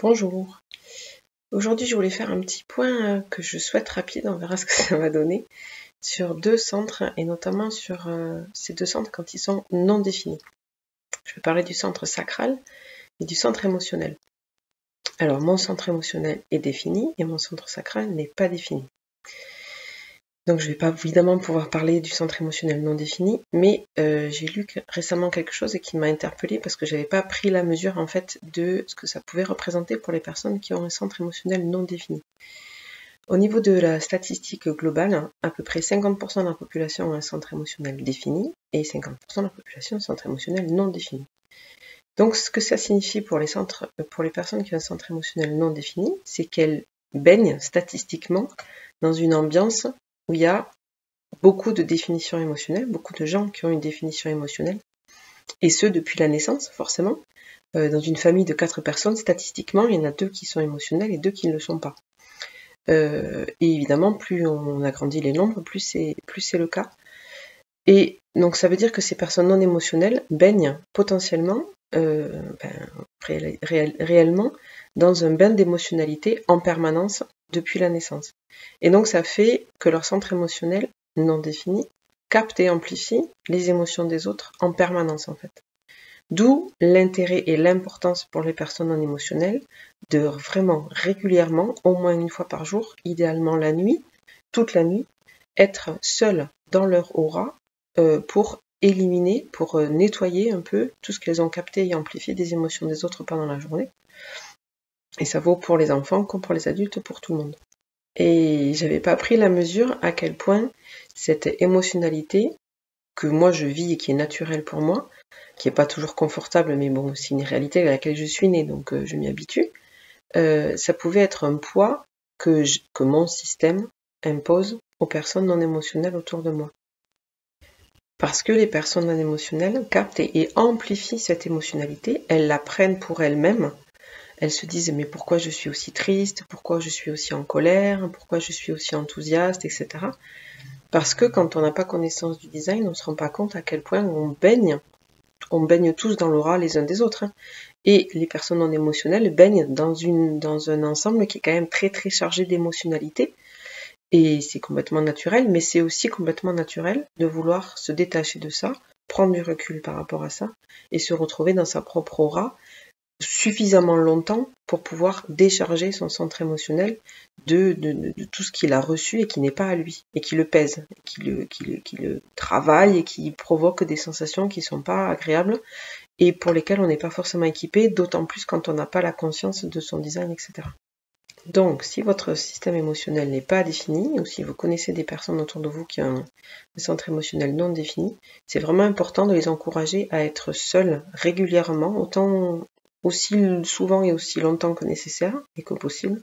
Bonjour. Aujourd'hui, je voulais faire un petit point que je souhaite rapide, on verra ce que ça va donner, sur deux centres et notamment sur ces deux centres quand ils sont non définis. Je vais parler du centre sacral et du centre émotionnel. Alors, mon centre émotionnel est défini et mon centre sacral n'est pas défini. Donc, je ne vais pas évidemment pouvoir parler du centre émotionnel non défini, mais j'ai lu récemment quelque chose et qui m'a interpellée parce que je n'avais pas pris la mesure en fait de ce que ça pouvait représenter pour les personnes qui ont un centre émotionnel non défini. Au niveau de la statistique globale, à peu près 50% de la population a un centre émotionnel défini et 50% de la population a un centre émotionnel non défini. Donc, ce que ça signifie pour les personnes qui ont un centre émotionnel non défini, c'est qu'elles baignent statistiquement dans une ambiance où il y a beaucoup de définitions émotionnelles, beaucoup de gens qui ont une définition émotionnelle, et ce depuis la naissance, forcément. Dans une famille de 4 personnes, statistiquement, il y en a 2 qui sont émotionnelles et 2 qui ne le sont pas. Et évidemment, plus on agrandit les nombres, plus c'est le cas. Et donc ça veut dire que ces personnes non émotionnelles baignent potentiellement, réellement, dans un bain d'émotionnalité en permanence depuis la naissance. Et donc ça fait que leur centre émotionnel non défini capte et amplifie les émotions des autres en permanence en fait. D'où l'intérêt et l'importance pour les personnes non émotionnelles de vraiment régulièrement, au moins une fois par jour, idéalement la nuit, toute la nuit, être seules dans leur aura pour éliminer, pour nettoyer un peu tout ce qu'elles ont capté et amplifié des émotions des autres pendant la journée. Et ça vaut pour les enfants comme pour les adultes, pour tout le monde. Et j'avais pas pris la mesure à quel point cette émotionnalité que moi je vis et qui est naturelle pour moi, qui est pas toujours confortable, mais bon, c'est une réalité à laquelle je suis née, donc je m'y habitue, ça pouvait être un poids que mon système impose aux personnes non émotionnelles autour de moi. Parce que les personnes non émotionnelles captent et amplifient cette émotionnalité, elles la prennent pour elles-mêmes, elles se disent mais pourquoi je suis aussi triste, pourquoi je suis aussi en colère, pourquoi je suis aussi enthousiaste, etc. Parce que quand on n'a pas connaissance du design, on ne se rend pas compte à quel point on baigne tous dans l'aura les uns des autres. Et les personnes non émotionnelles baignent dans un ensemble qui est quand même très très chargé d'émotionnalité. Et c'est complètement naturel, mais c'est aussi complètement naturel de vouloir se détacher de ça, prendre du recul par rapport à ça, et se retrouver dans sa propre aura suffisamment longtemps pour pouvoir décharger son centre émotionnel de tout ce qu'il a reçu et qui n'est pas à lui, et qui le pèse, qui le travaille et qui provoque des sensations qui sont pas agréables et pour lesquelles on n'est pas forcément équipé, d'autant plus quand on n'a pas la conscience de son design, etc. Donc, si votre système émotionnel n'est pas défini, ou si vous connaissez des personnes autour de vous qui ont un centre émotionnel non défini, c'est vraiment important de les encourager à être seuls régulièrement, aussi souvent et aussi longtemps que nécessaire et que possible,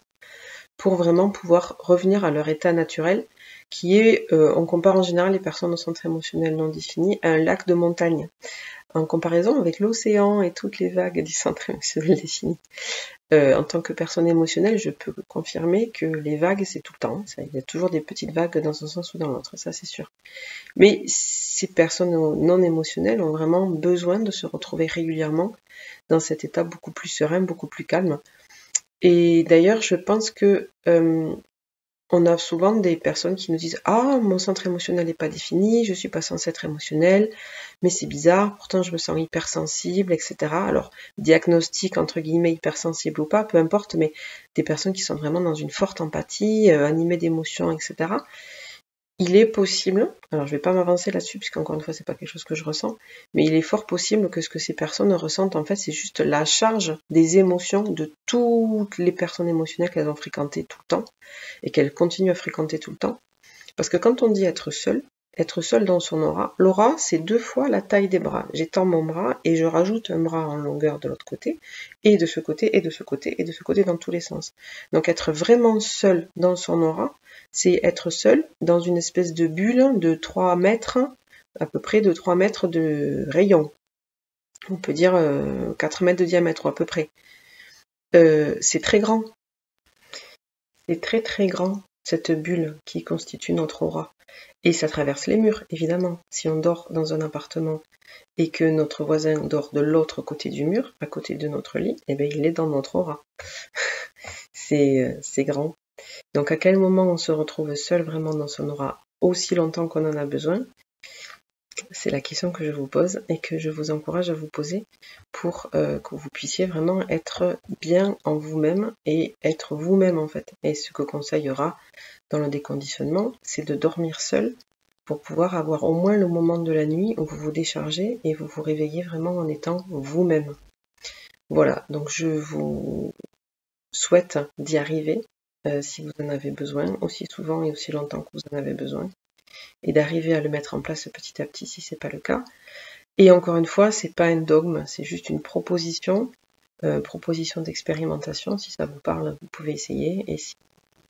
pour vraiment pouvoir revenir à leur état naturel, qui est, on compare en général les personnes au centre émotionnel non défini à un lac de montagne, en comparaison avec l'océan et toutes les vagues du centre émotionnel défini. En tant que personne émotionnelle, je peux confirmer que les vagues, c'est tout le temps. Il y a toujours des petites vagues dans un sens ou dans l'autre, ça c'est sûr. Mais ces personnes non émotionnelles ont vraiment besoin de se retrouver régulièrement dans cet état beaucoup plus serein, beaucoup plus calme. Et d'ailleurs, je pense que on a souvent des personnes qui nous disent « Ah, mon centre émotionnel n'est pas défini, je suis pas censée être émotionnelle, mais c'est bizarre, pourtant je me sens hypersensible, etc. » Alors, diagnostic entre guillemets hypersensible ou pas, peu importe, mais des personnes qui sont vraiment dans une forte empathie, animées d'émotions, etc. Il est possible, alors je vais pas m'avancer là-dessus, puisqu'encore une fois c'est pas quelque chose que je ressens, mais il est fort possible que ce que ces personnes ressentent en fait c'est juste la charge des émotions de toutes les personnes émotionnelles qu'elles ont fréquentées tout le temps, et qu'elles continuent à fréquenter tout le temps. Parce que quand on dit être seul dans son aura, l'aura c'est 2 fois la taille des bras. J'étends mon bras et je rajoute un bras en longueur de l'autre côté, et de ce côté, et de ce côté, et de ce côté dans tous les sens. Donc être vraiment seul dans son aura, c'est être seul dans une espèce de bulle de 3 mètres, à peu près de 3 mètres de rayon. On peut dire 4 mètres de diamètre, à peu près. C'est très grand. C'est très très grand. cette bulle qui constitue notre aura. Et ça traverse les murs, évidemment. Si on dort dans un appartement et que notre voisin dort de l'autre côté du mur, à côté de notre lit, eh bien il est dans notre aura. C'est grand. Donc à quel moment on se retrouve seul vraiment dans son aura aussi longtemps qu'on en a besoin? C'est la question que je vous pose et que je vous encourage à vous poser pour que vous puissiez vraiment être bien en vous-même et être vous-même en fait. Et ce que conseillera dans le déconditionnement, c'est de dormir seul pour pouvoir avoir au moins le moment de la nuit où vous vous déchargez et vous vous réveillez vraiment en étant vous-même. Voilà, donc je vous souhaite d'y arriver si vous en avez besoin, aussi souvent et aussi longtemps que vous en avez besoin, et d'arriver à le mettre en place petit à petit si c'est pas le cas. Et encore une fois, c'est pas un dogme, c'est juste une proposition d'expérimentation. Si ça vous parle, vous pouvez essayer, et si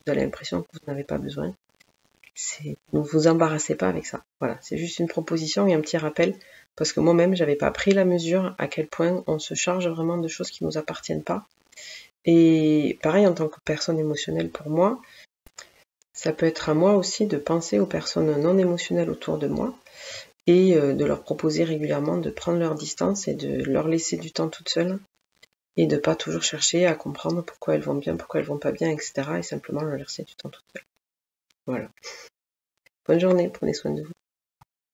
vous avez l'impression que vous n'avez pas besoin, ne vous embarrassez pas avec ça. Voilà, c'est juste une proposition et un petit rappel, parce que moi-même, j'avais pas pris la mesure à quel point on se charge vraiment de choses qui nous appartiennent pas. Et pareil, en tant que personne émotionnelle, pour moi, ça peut être à moi aussi de penser aux personnes non émotionnelles autour de moi et de leur proposer régulièrement de prendre leur distance et de leur laisser du temps toutes seules et de pas toujours chercher à comprendre pourquoi elles vont bien, pourquoi elles vont pas bien, etc. et simplement leur laisser du temps toutes seules. Voilà. Bonne journée, prenez soin de vous.